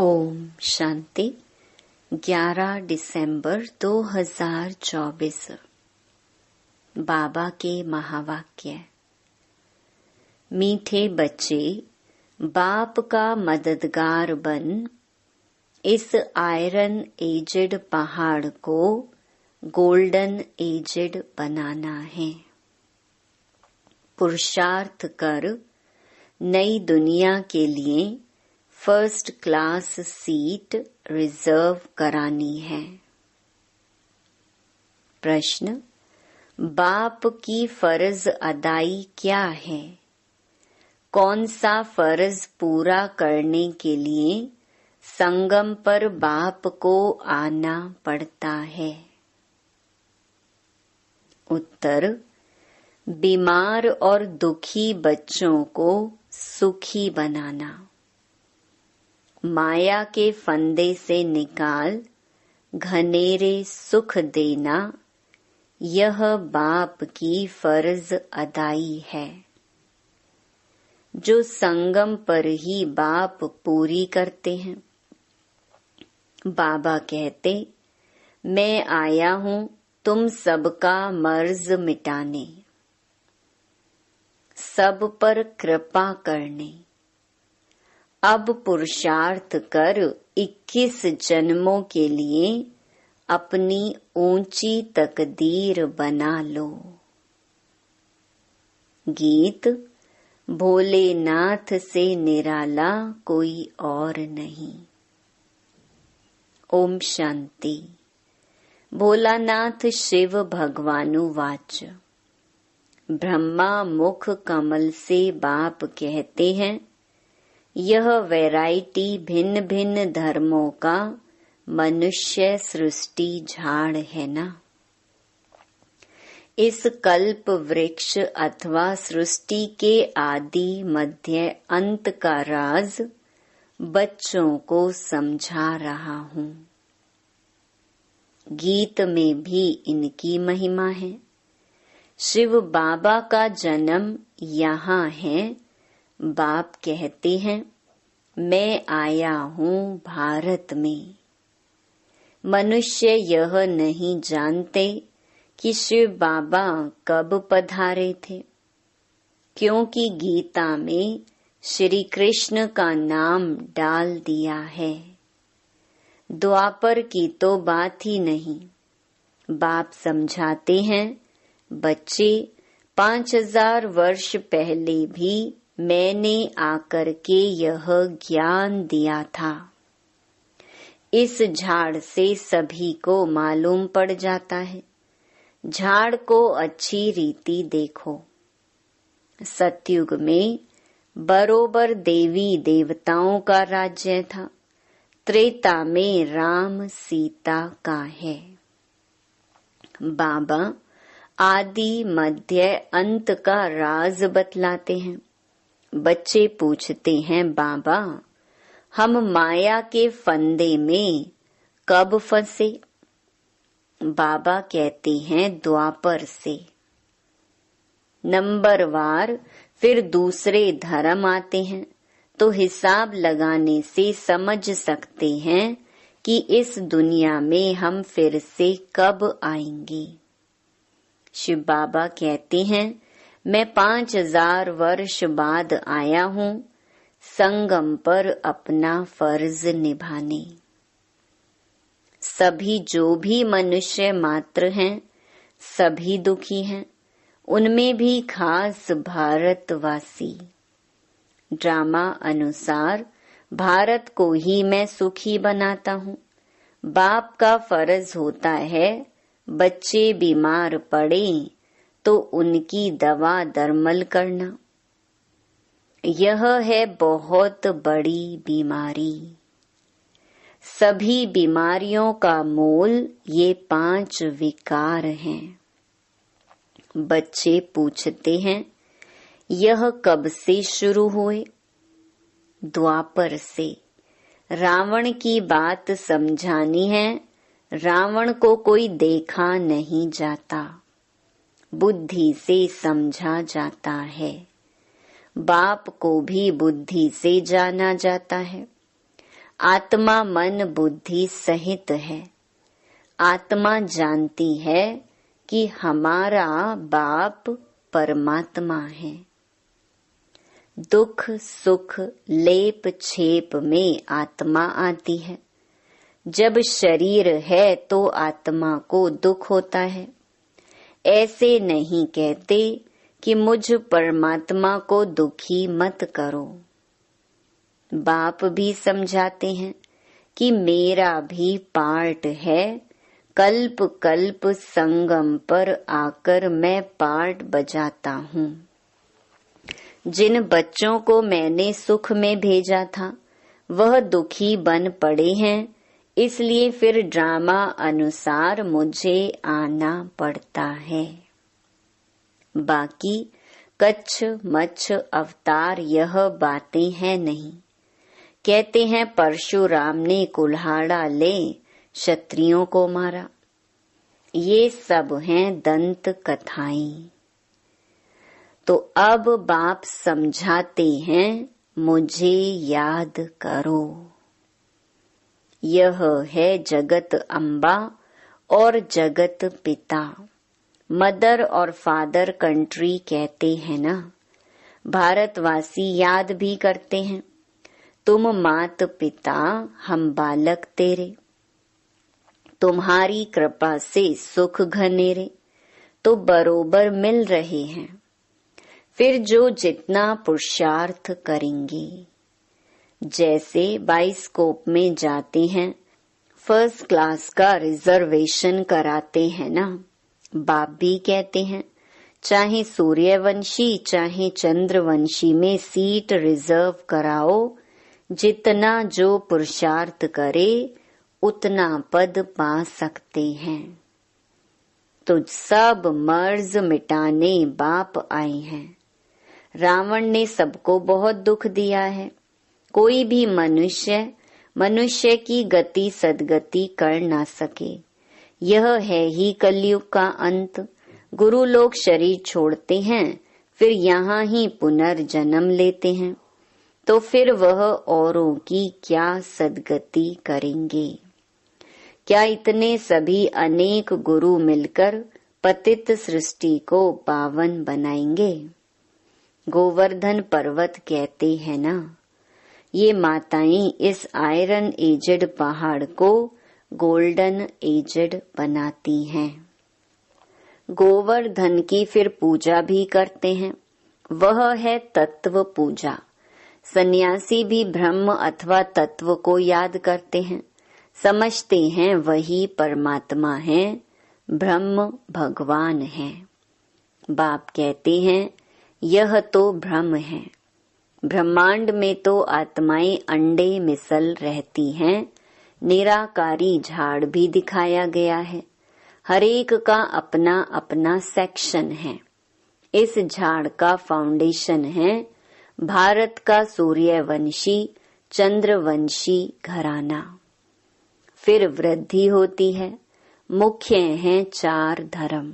ओम शांति। 11 दिसंबर 2024। बाबा के महावाक्य। मीठे बच्चे, बाप का मददगार बन इस आयरन एजेड पहाड़ को गोल्डन एजेड बनाना है। पुरुषार्थ कर नई दुनिया के लिए फर्स्ट क्लास सीट रिजर्व करानी है। प्रश्न: बाप की फर्ज अदाई क्या है? कौन सा फर्ज पूरा करने के लिए संगम पर बाप को आना पड़ता है? उत्तर: बीमार और दुखी बच्चों को सुखी बनाना, माया के फंदे से निकाल घनेरे सुख देना, यह बाप की फर्ज अदाई है जो संगम पर ही बाप पूरी करते हैं। बाबा कहते, मैं आया हूँ तुम सबका मर्ज मिटाने, सब पर कृपा करने। अब पुरुषार्थ कर 21 जन्मों के लिए अपनी ऊंची तकदीर बना लो। गीत: भोलेनाथ से निराला कोई और नहीं। ओम शांति। भोलानाथ शिव भगवानु वाच। ब्रह्मा मुख कमल से बाप कहते हैं, यह वैरायटी भिन्न भिन्न धर्मों का मनुष्य सृष्टि झाड़ है ना। इस कल्प वृक्ष अथवा सृष्टि के आदि मध्य अंत का राज बच्चों को समझा रहा हूँ। गीत में भी इनकी महिमा है। शिव बाबा का जन्म यहाँ है। बाप कहते हैं, मैं आया हूँ भारत में। मनुष्य यह नहीं जानते कि शिव बाबा कब पधारे थे, क्योंकि गीता में श्री कृष्ण का नाम डाल दिया है। द्वापर की तो बात ही नहीं। बाप समझाते हैं, बच्चे 5000 वर्ष पहले भी मैंने आकर के यह ज्ञान दिया था। इस झाड़ से सभी को मालूम पड़ जाता है। झाड़ को अच्छी रीति देखो। सतयुग में बरोबर देवी देवताओं का राज्य था। त्रेता में राम सीता का है। बाबा आदि मध्य अंत का राज बतलाते हैं। बच्चे पूछते हैं, बाबा हम माया के फंदे में कब फंसे? बाबा कहते हैं, द्वापर से। नंबरवार फिर दूसरे धर्म आते हैं, तो हिसाब लगाने से समझ सकते हैं कि इस दुनिया में हम फिर से कब आएंगे। शिव बाबा कहते हैं, मैं 5000 वर्ष बाद आया हूँ संगम पर अपना फर्ज निभाने। सभी जो भी मनुष्य मात्र हैं, सभी दुखी हैं, उनमें भी खास भारतवासी। ड्रामा अनुसार भारत को ही मैं सुखी बनाता हूँ। बाप का फर्ज होता है, बच्चे बीमार पड़े तो उनकी दवा दरमल करना। यह है बहुत बड़ी बीमारी। सभी बीमारियों का मूल ये 5 विकार हैं। बच्चे पूछते हैं, यह कब से शुरू हुए? द्वापर से। रावण की बात समझानी है। रावण को कोई देखा नहीं जाता, बुद्धि से समझा जाता है। बाप को भी बुद्धि से जाना जाता है। आत्मा मन बुद्धि सहित है। आत्मा जानती है कि हमारा बाप परमात्मा है। दुख सुख लेप छेप में आत्मा आती है। जब शरीर है तो आत्मा को दुख होता है। ऐसे नहीं कहते कि मुझ परमात्मा को दुखी मत करो। बाप भी समझाते हैं कि मेरा भी पार्ट है। कल्प कल्प संगम पर आकर मैं पार्ट बजाता हूँ। जिन बच्चों को मैंने सुख में भेजा था वह दुखी बन पड़े हैं, इसलिए फिर ड्रामा अनुसार मुझे आना पड़ता है। बाकी कच्छ मच्छ अवतार यह बातें हैं नहीं। कहते हैं परशुराम ने कुल्हाड़ा ले क्षत्रियों को मारा। ये सब हैं दंत कथाएं। तो अब बाप समझाते हैं मुझे याद करो। यह है जगत अम्बा और जगत पिता। मदर और फादर कंट्री कहते हैं ना। भारतवासी याद भी करते हैं, तुम मात पिता हम बालक तेरे। तुम्हारी कृपा से सुख घनेरे तो बरोबर मिल रहे हैं। फिर जो जितना पुरुषार्थ करेंगे, जैसे बाइस्कोप में जाते हैं, फर्स्ट क्लास का रिजर्वेशन कराते हैं ना। बाप भी कहते हैं चाहे सूर्यवंशी चाहे चंद्रवंशी में सीट रिजर्व कराओ। जितना जो पुरुषार्थ करे उतना पद पा सकते हैं। तो सब मर्ज मिटाने बाप आए हैं। रावण ने सबको बहुत दुख दिया है। कोई भी मनुष्य की गति सदगति कर ना सके। यह है ही कलयुग का अंत। गुरु लोग शरीर छोड़ते हैं, फिर यहाँ ही पुनर्जन्म लेते हैं, तो फिर वह औरों की क्या सदगति करेंगे। क्या इतने सभी अनेक गुरु मिलकर पतित सृष्टि को पावन बनाएंगे। गोवर्धन पर्वत कहते हैं ना, ये माताएं इस आयरन एजेड पहाड़ को गोल्डन एजेड बनाती हैं। गोवर्धन की फिर पूजा भी करते हैं, वह है तत्व पूजा। सन्यासी भी ब्रह्म अथवा तत्व को याद करते हैं, समझते हैं वही परमात्मा है, ब्रह्म भगवान है। बाप कहते हैं यह तो ब्रह्म है। ब्रह्मांड में तो आत्माएं अंडे मिसल रहती हैं। निराकारी झाड़ भी दिखाया गया है। हरेक का अपना अपना सेक्शन है। इस झाड़ का फाउंडेशन है भारत का सूर्यवंशी चंद्रवंशी घराना। फिर वृद्धि होती है। मुख्य हैं 4 धर्म।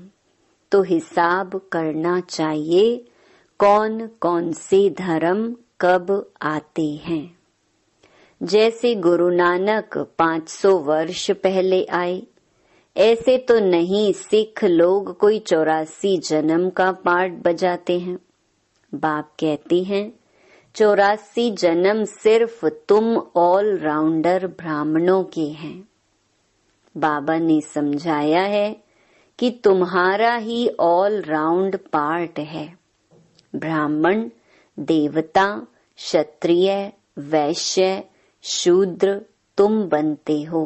तो हिसाब करना चाहिए कौन कौन से धर्म कब आते हैं। जैसे गुरु नानक 500 वर्ष पहले आए, ऐसे तो नहीं सिख लोग कोई 84 जन्म का पार्ट बजाते हैं। बाप कहते हैं 84 जन्म सिर्फ तुम ऑल राउंडर ब्राह्मणों के हैं। बाबा ने समझाया है कि तुम्हारा ही ऑल राउंड पार्ट है। ब्राह्मण, देवता, क्षत्रिय, वैश्य, शूद्र तुम बनते हो।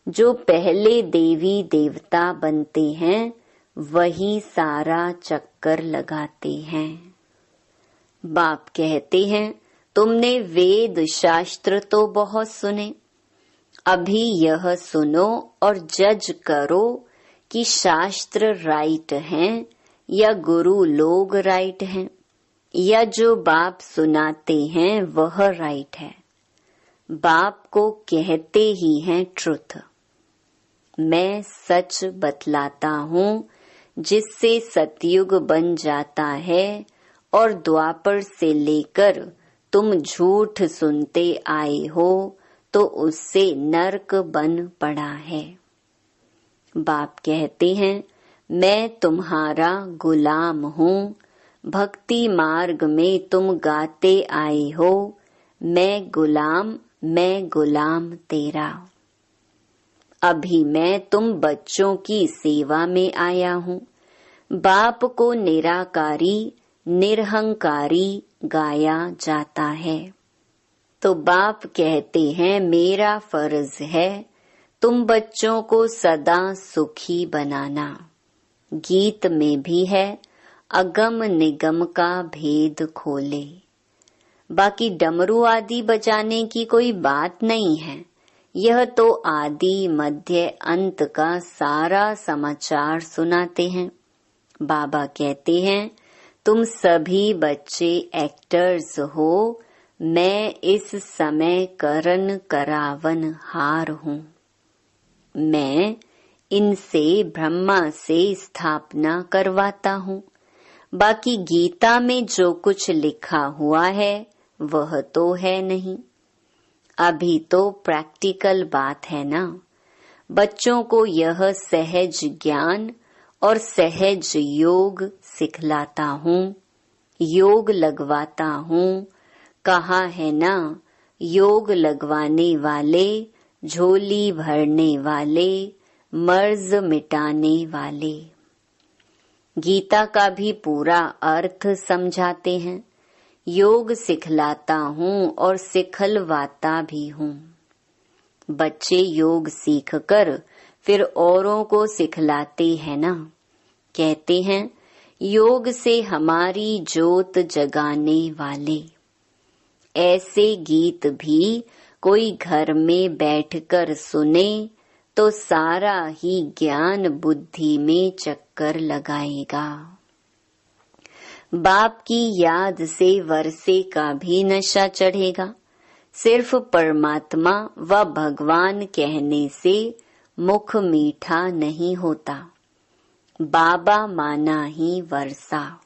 जो पहले देवी देवता बनते हैं वही सारा चक्कर लगाते हैं। बाप कहते हैं तुमने वेद शास्त्र तो बहुत सुने, अभी यह सुनो और जज करो कि शास्त्र राइट हैं या गुरु लोग राइट हैं, या जो बाप सुनाते हैं वह राइट है। बाप को कहते ही हैं ट्रुथ। मैं सच बतलाता हूँ, जिससे सतयुग बन जाता है और द्वापर से लेकर तुम झूठ सुनते आए हो तो उससे नरक बन पड़ा है। बाप कहते हैं, मैं तुम्हारा गुलाम हूँ। भक्ति मार्ग में तुम गाते आए हो, मैं गुलाम तेरा। अभी मैं तुम बच्चों की सेवा में आया हूँ। बाप को निराकारी निरहंकारी गाया जाता है। तो बाप कहते हैं, मेरा फर्ज है तुम बच्चों को सदा सुखी बनाना। गीत में भी है, अगम निगम का भेद खोले। बाकी डमरू आदि बजाने की कोई बात नहीं है। यह तो आदि मध्य अंत का सारा समाचार सुनाते हैं। बाबा कहते हैं, तुम सभी बच्चे एक्टर्स हो, मैं इस समय करन करावन हार हूँ। मैं इनसे ब्रह्मा से स्थापना करवाता हूँ। बाकी गीता में जो कुछ लिखा हुआ है वह तो है नहीं। अभी तो प्रैक्टिकल बात है ना। बच्चों को यह सहज ज्ञान और सहज योग सिखलाता हूँ, योग लगवाता हूँ। कहा है ना, योग लगवाने वाले, झोली भरने वाले, मर्ज मिटाने वाले। गीता का भी पूरा अर्थ समझाते हैं। योग सिखलाता हूँ और सिखलवाता भी हूँ। बच्चे योग सीखकर फिर औरों को सिखलाते हैं ना। कहते हैं, योग से हमारी ज्योत जगाने वाले। ऐसे गीत भी कोई घर में बैठकर सुने तो सारा ही ज्ञान बुद्धि में चक्कर लगाएगा। बाप की याद से वर्षे का भी नशा चढ़ेगा। सिर्फ परमात्मा व भगवान कहने से मुख मीठा नहीं होता। बाबा माना ही वर्षा।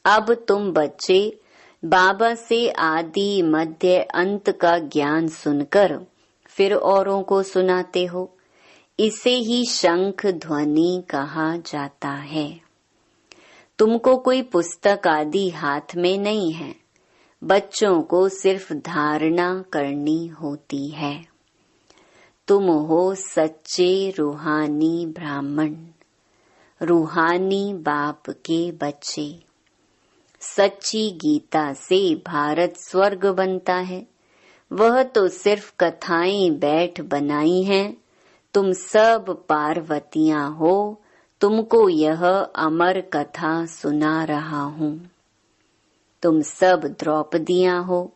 अब तुम बच्चे बाबा से आदि मध्य अंत का ज्ञान सुनकर फिर औरों को सुनाते हो। इसे ही शंख ध्वनि कहा जाता है। तुमको कोई पुस्तक आदि हाथ में नहीं है। बच्चों को सिर्फ धारणा करनी होती है। तुम हो सच्चे रूहानी ब्राह्मण, रूहानी बाप के बच्चे। सच्ची गीता से भारत स्वर्ग बनता है। वह तो सिर्फ कथाएं बैठ बनाई हैं। तुम सब पार्वतियां हो, तुमको यह अमर कथा सुना रहा हूँ। तुम सब द्रौपदियां हो,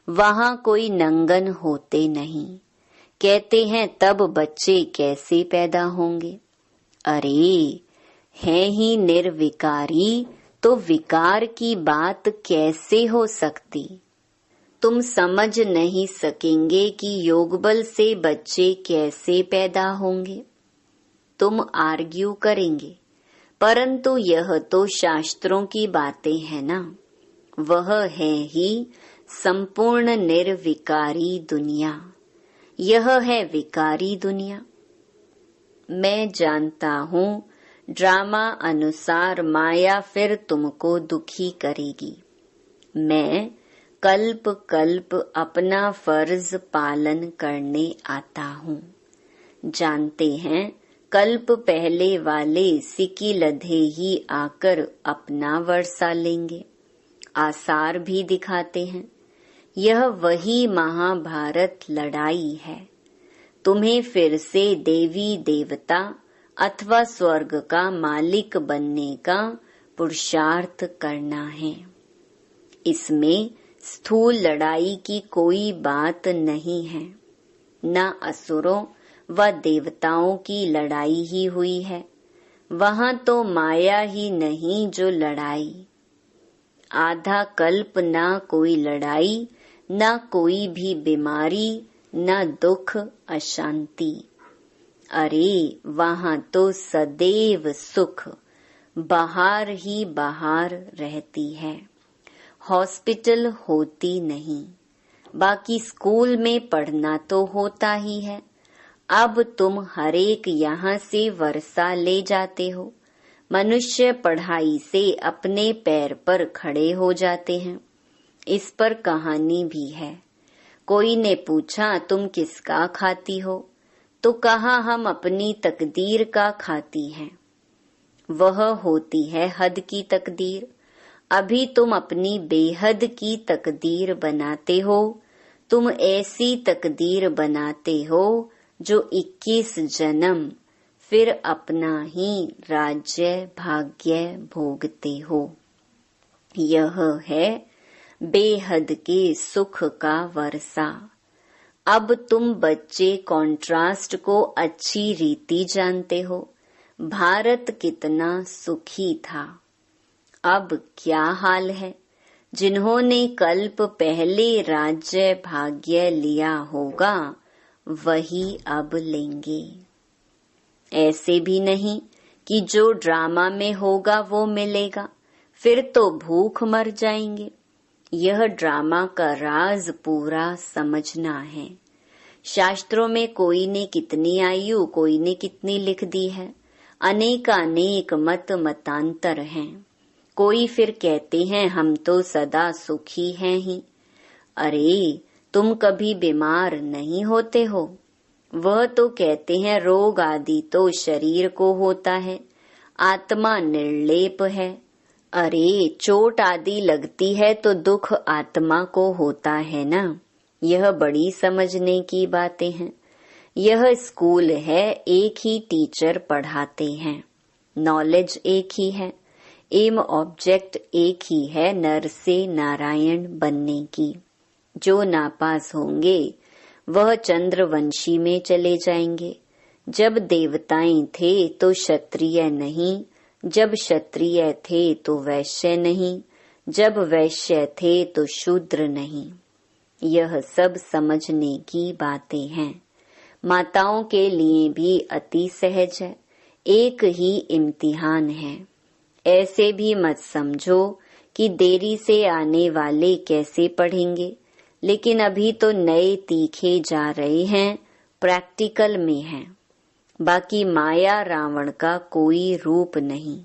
वहाँ कोई नंगन होते नहीं। कहते हैं तब बच्चे कैसे पैदा होंगे। अरे हैं ही निर्विकारी, तो विकार की बात कैसे हो सकती। तुम समझ नहीं सकेंगे कि योग बल से बच्चे कैसे पैदा होंगे। तुम आर्ग्यू करेंगे, परंतु यह तो शास्त्रों की बातें हैं ना। वह है ही संपूर्ण निर्विकारी दुनिया। यह है विकारी दुनिया। मैं जानता हूँ ड्रामा अनुसार माया फिर तुमको दुखी करेगी। मैं कल्प कल्प अपना फर्ज पालन करने आता हूँ। जानते हैं कल्प पहले वाले सिकी लधे ही आकर अपना वर्षा लेंगे। आसार भी दिखाते हैं। यह वही महाभारत लड़ाई है। तुम्हें फिर से देवी देवता अथवा स्वर्ग का मालिक बनने का पुरुषार्थ करना है। इसमें स्थूल लड़ाई की कोई बात नहीं है। न असुरों व देवताओं की लड़ाई ही हुई है। वहाँ तो माया ही नहीं जो लड़ाई। आधा कल्प ना कोई लड़ाई, न कोई भी बीमारी, न दुख अशांति। अरे वहाँ तो सदैव सुख, बाहर ही बाहर रहती है। हॉस्पिटल होती नहीं। बाकी स्कूल में पढ़ना तो होता ही है। अब तुम हरेक यहाँ से वर्षा ले जाते हो। मनुष्य पढ़ाई से अपने पैर पर खड़े हो जाते हैं। इस पर कहानी भी है। कोई ने पूछा तुम किसका खाती हो, तो कहा हम अपनी तकदीर का खाती हैं। वह होती है हद की तकदीर। अभी तुम अपनी बेहद की तकदीर बनाते हो। तुम ऐसी तकदीर बनाते हो जो 21 जन्म फिर अपना ही राज्य भाग्य भोगते हो। यह है बेहद के सुख का वर्षा। अब तुम बच्चे कॉन्ट्रास्ट को अच्छी रीति जानते हो। भारत कितना सुखी था, अब क्या हाल है। जिन्होंने कल्प पहले राज्य भाग्य लिया होगा वही अब लेंगे। ऐसे भी नहीं कि जो ड्रामा में होगा वो मिलेगा, फिर तो भूख मर जाएंगे। यह ड्रामा का राज पूरा समझना है। शास्त्रों में कोई ने कितनी आयु, कोई ने कितनी लिख दी है। अनेकानेक मत मतांतर हैं। कोई फिर कहते हैं हम तो सदा सुखी हैं ही। अरे तुम कभी बीमार नहीं होते हो। वह तो कहते हैं रोग आदि तो शरीर को होता है, आत्मा निर्लेप है। अरे चोट आदि लगती है तो दुख आत्मा को होता है ना। यह बड़ी समझने की बातें हैं। यह स्कूल है, एक ही टीचर पढ़ाते हैं। नॉलेज एक ही है, एम ऑब्जेक्ट एक ही है, नर से नारायण बनने की। जो नापास होंगे वह चंद्रवंशी में चले जाएंगे। जब देवताएं थे तो क्षत्रिय नहीं, जब क्षत्रिय थे तो वैश्य नहीं, जब वैश्य थे तो शूद्र नहीं। यह सब समझने की बातें हैं। माताओं के लिए भी अति सहज है। एक ही इम्तिहान है। ऐसे भी मत समझो कि देरी से आने वाले कैसे पढ़ेंगे, लेकिन अभी तो नए तीखे जा रहे हैं, प्रैक्टिकल में हैं। बाकी माया रावण का कोई रूप नहीं।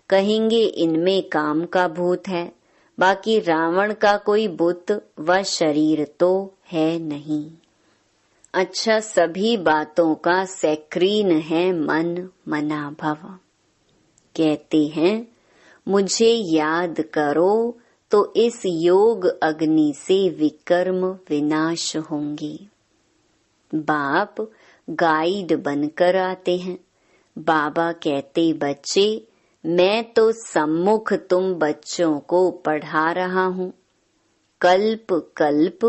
कहेंगे इनमें काम का भूत है, बाकी रावण का कोई बुत व शरीर तो है नहीं। अच्छा, सभी बातों का सैक्रीन है मन मना भव। कहते हैं मुझे याद करो तो इस योग अग्नि से विकर्म विनाश होंगे। बाप गाइड बनकर आते हैं। बाबा कहते बच्चे मैं तो सम्मुख तुम बच्चों को पढ़ा रहा हूँ। कल्प कल्प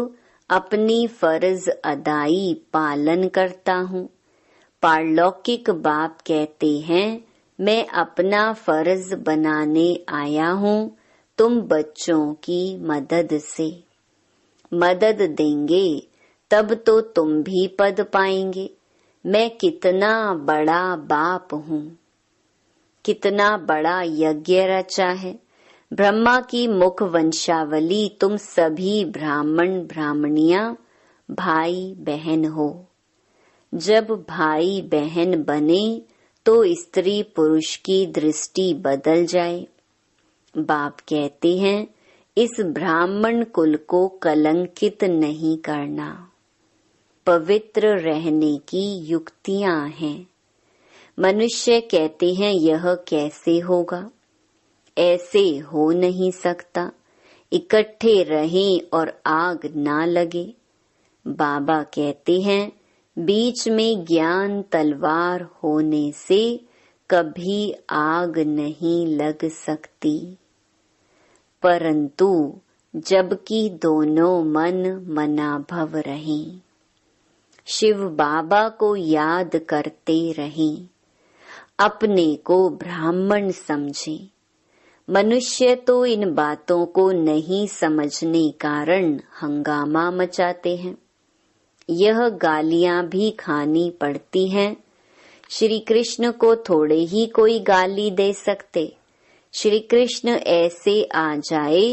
अपनी फर्ज अदाई पालन करता हूँ। पारलौकिक बाप कहते हैं मैं अपना फर्ज बनाने आया हूँ तुम बच्चों की मदद से। मदद देंगे तब तो तुम भी पद पाएंगे। मैं कितना बड़ा बाप हूँ, कितना बड़ा यज्ञ रचा है। ब्रह्मा की मुख वंशावली तुम सभी ब्राह्मण ब्राह्मणियां भाई बहन हो। जब भाई बहन बने तो स्त्री पुरुष की दृष्टि बदल जाए। बाप कहते हैं इस ब्राह्मण कुल को कलंकित नहीं करना। पवित्र रहने की युक्तियां हैं। मनुष्य कहते हैं यह कैसे होगा, ऐसे हो नहीं सकता। इकट्ठे रहें और आग ना लगे। बाबा कहते हैं बीच में ज्ञान तलवार होने से कभी आग नहीं लग सकती, परंतु जबकि दोनों मन मनाभव रहें। शिव बाबा को याद करते रहें। अपने को ब्राह्मण समझें। मनुष्य तो इन बातों को नहीं समझने कारण हंगामा मचाते हैं। यह गालियां भी खानी पड़ती हैं। श्री कृष्ण को थोड़े ही कोई गाली दे सकते। श्री कृष्ण ऐसे आ जाए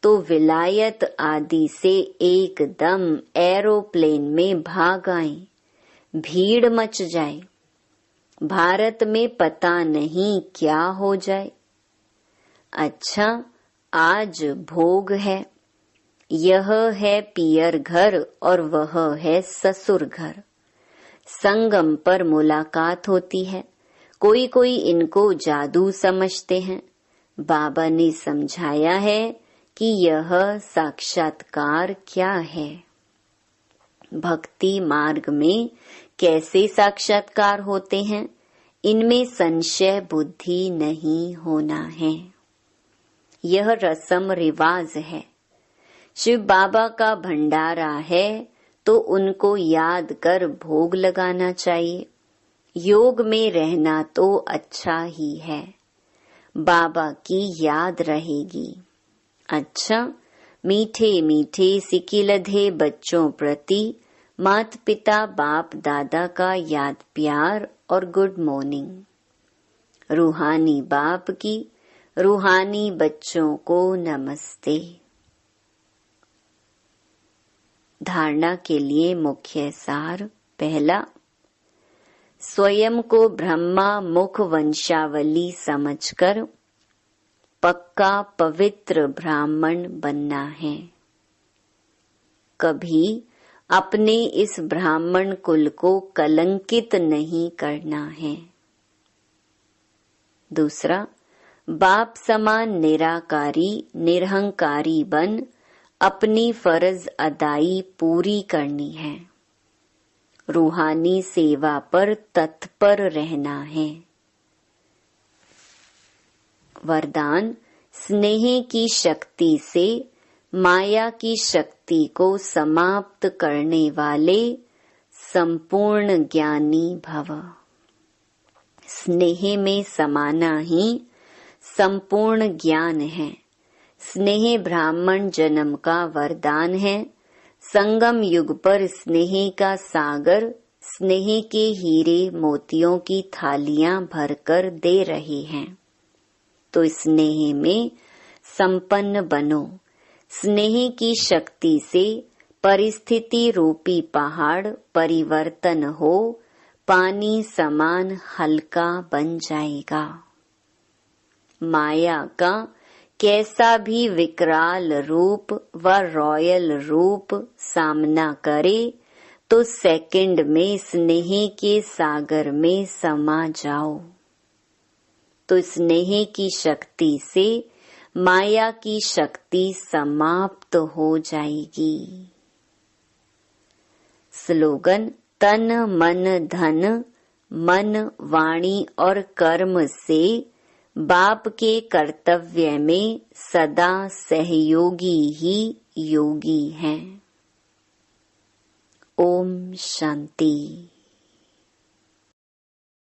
तो विलायत आदि से एकदम एरोप्लेन में भाग आए, भीड़ मच जाए। भारत में पता नहीं क्या हो जाए। अच्छा, आज भोग है, यह है पियर घर और वह है ससुर घर। संगम पर मुलाकात होती है। कोई कोई इनको जादू समझते हैं। बाबा ने समझाया है कि यह साक्षात्कार क्या है। भक्ति मार्ग में कैसे साक्षात्कार होते हैं, इनमें संशय बुद्धि नहीं होना है। यह रस्म रिवाज है। शिव बाबा का भंडारा है तो उनको याद कर भोग लगाना चाहिए। योग में रहना तो अच्छा ही है, बाबा की याद रहेगी। अच्छा, मीठे मीठे सिकिलधे बच्चों प्रति माता पिता बाप दादा का याद प्यार और गुड मॉर्निंग। रूहानी बाप की रूहानी बच्चों को नमस्ते। धारणा के लिए मुख्य सार। पहला, स्वयं को ब्रह्मा मुख वंशावली समझकर पक्का पवित्र ब्राह्मण बनना है। कभी अपने इस ब्राह्मण कुल को कलंकित नहीं करना है। दूसरा, बाप समान निराकारी निरहंकारी बन अपनी फर्ज अदाई पूरी करनी है। रूहानी सेवा पर तत्पर रहना है। वरदान, स्नेह की शक्ति से माया की शक्ति को समाप्त करने वाले संपूर्ण ज्ञानी भव। स्नेह में समाना ही संपूर्ण ज्ञान है। स्नेह ब्राह्मण जन्म का वरदान है। संगम युग पर स्नेह का सागर स्नेह के हीरे मोतियों की थालियां भरकर दे रहे हैं। तो स्नेह में संपन्न बनो। स्नेह की शक्ति से परिस्थिति रूपी पहाड़ परिवर्तन हो पानी समान हल्का बन जाएगा। माया का कैसा भी विकराल रूप व रॉयल रूप सामना करे तो सेकंड में स्नेह के सागर में समा जाओ। तो स्नेह की शक्ति से माया की शक्ति समाप्त हो जाएगी। स्लोगन, तन मन धन मन वाणी और कर्म से बाप के कर्तव्य में सदा सहयोगी ही योगी हैं। ओम शांति।